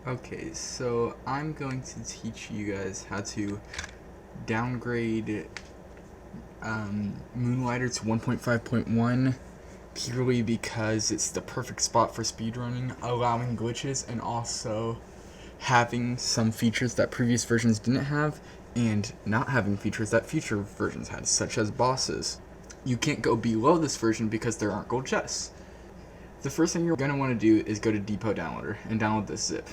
Okay, so I'm going to teach you guys how to downgrade Moonlighter to 1.5.1 purely because it's the perfect spot for speedrunning, allowing glitches, and also having some features that previous versions didn't have, and not having features that future versions had, such as bosses. You can't go below this version because there aren't gold chests. The first thing you're going to want to do is go to Depot Downloader and download this zip.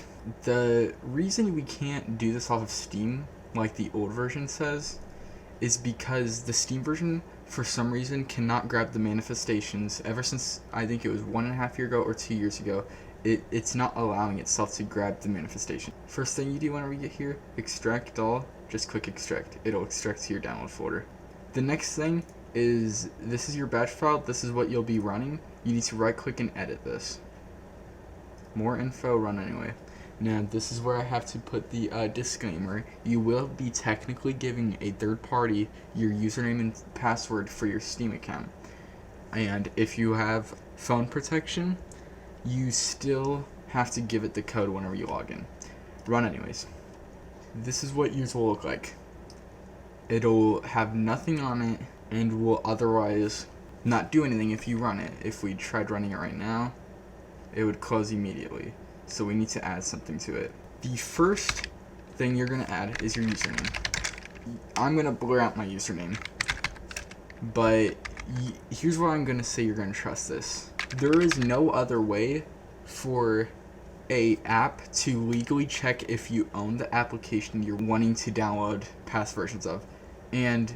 The reason we can't do this off of Steam, like the old version says, is because the Steam version, for some reason, cannot grab the manifestations. Ever since, I think it was 1.5 years ago or 2 years ago, it's not allowing itself to grab the manifestation. First thing you do whenever you get here, extract all, just click extract. It'll extract to your download folder. The next thing is, this is your batch file, this is what you'll be running. You need to right click and edit this. More info, run anyway. Now this is where I have to put the disclaimer. You will be technically giving a third party your username and password for your Steam account. And if you have phone protection, you still have to give it the code whenever you log in. Run anyways. This is what yours will look like. It'll have nothing on it and will otherwise not do anything if you run it. If we tried running it right now, it would close immediately. So we need to add something to it. The first thing you're going to add is your username. I'm going to blur out my username, but here's why I'm going to say you're going to trust this. There is no other way for a app to legally check if you own the application you're wanting to download past versions of. And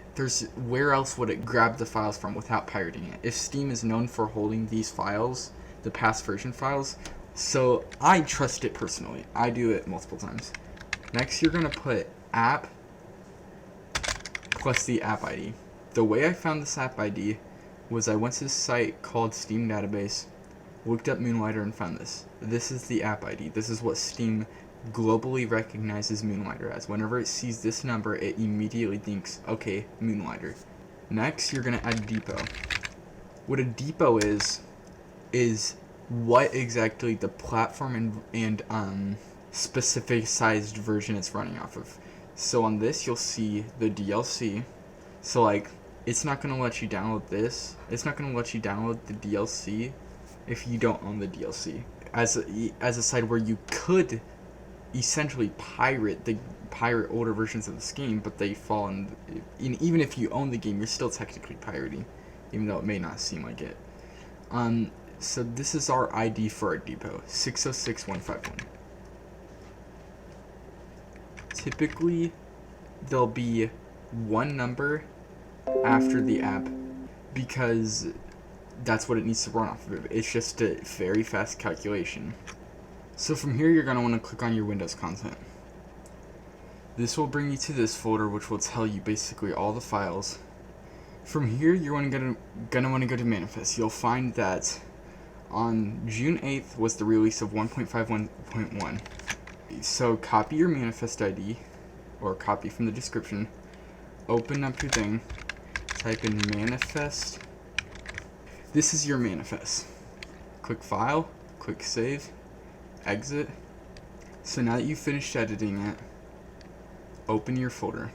where else would it grab the files from without pirating it? If Steam is known for holding these files, the past version files, so I trust it personally. I do it multiple times. Next, you're gonna put app plus the app ID. The way I found this app ID was I went to this site called Steam Database, looked up Moonlighter, and found this. This is the app ID. This is what Steam globally recognizes Moonlighter as. Whenever it sees this number, it immediately thinks, okay, Moonlighter. Next, you're gonna add depot. What a depot is what exactly the platform and specific sized version it's running off of. So on this, you'll see the DLC. So like, it's not gonna let you download this. It's not gonna let you download the DLC if you don't own the DLC. As a site where you could essentially pirate older versions of this game, but they fall in even if you own the game, you're still technically pirating, even though it may not seem like it. So this is our ID for our depot, 606151. Typically, there'll be one number after the app because that's what it needs to run off of. It's just a very fast calculation. So from here, you're going to want to click on your Windows content. This will bring you to this folder, which will tell you basically all the files. From here, you're going to want to go to manifest. You'll find that on June 8th was the release of 1.51.1. So copy your manifest ID, or copy from the description, open up your thing, type in manifest. This is your manifest. Click file, click save, exit. So now that you've finished editing it, open your folder.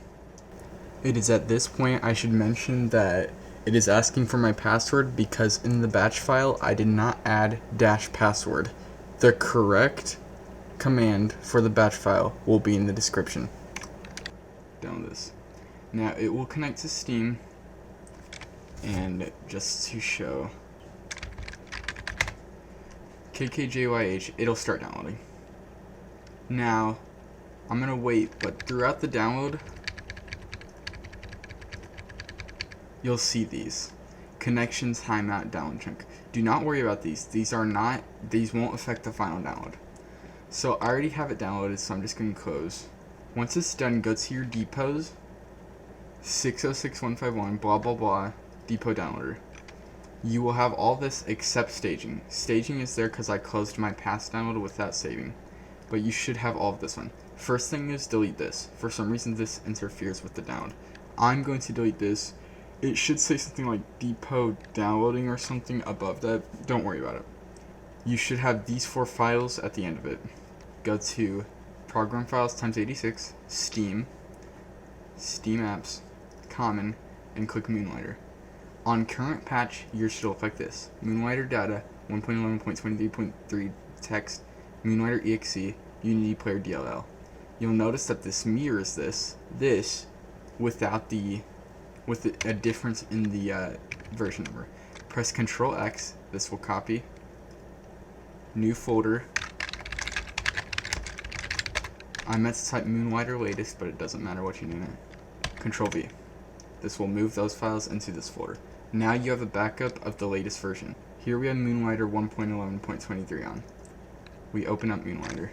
It is at this point I should mention that it is asking for my password because in the batch file I did not add -password. The correct command for the batch file will be in the description. Download this. Now it will connect to Steam, and just to show KKJYH, it'll start downloading. Now I'm gonna wait, but throughout the download you'll see these connections, timeout, download chunk. Do not worry about these. These won't affect the final download. So I already have it downloaded, so I'm just going to close. Once it's done, go to your depots, 606151, blah blah blah, depot downloader. You will have all this except staging. Staging is there because I closed my past download without saving, but you should have all of this one. First thing is delete this. For some reason this interferes with the download. I'm going to delete this. It should say something like depot downloading or something above that. Don't worry about it. You should have these 4 files at the end of it. go to Program Files times 86, Steam, Steam Apps, Common, and click Moonlighter. On current patch, yours should look like this: Moonlighter data 1.11.23.3 text, Moonlighter exe, Unity Player DLL. You'll notice that this mirrors this with a difference in the version number. Press Ctrl X. This will copy. New folder. I meant to type Moonlighter latest, but it doesn't matter what you name it. Ctrl V. This will move those files into this folder. Now you have a backup of the latest version. Here we have Moonlighter 1.11.23 on. We open up Moonlighter.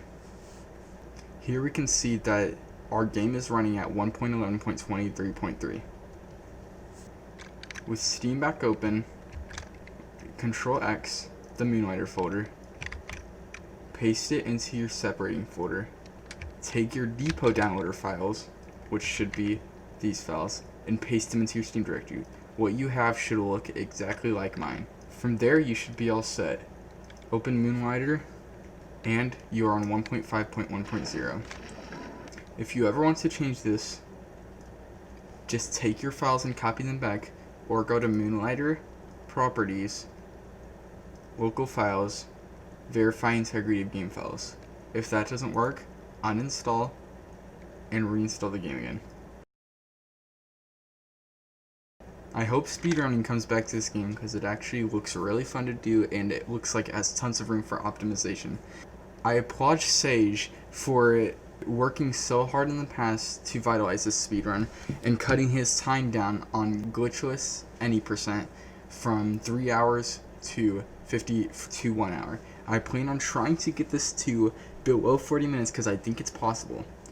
Here we can see that our game is running at 1.11.23.3. With Steam back open, Ctrl X the Moonlighter folder, paste it into your separating folder, take your depot downloader files, which should be these files, and paste them into your Steam directory. What you have should look exactly like mine. From there, you should be all set. Open Moonlighter, and you are on 1.5.1.0. If you ever want to change this, just take your files and copy them back, or go to Moonlighter, Properties, Local Files, Verify Integrity of Game Files. If that doesn't work, uninstall and reinstall the game again. I hope speedrunning comes back to this game because it actually looks really fun to do and it looks like it has tons of room for optimization. I applaud Sage for working so hard in the past to vitalize this speedrun and cutting his time down on glitchless any percent from 3 hours to 1 hour. I plan on trying to get this to below 40 minutes because I think it's possible.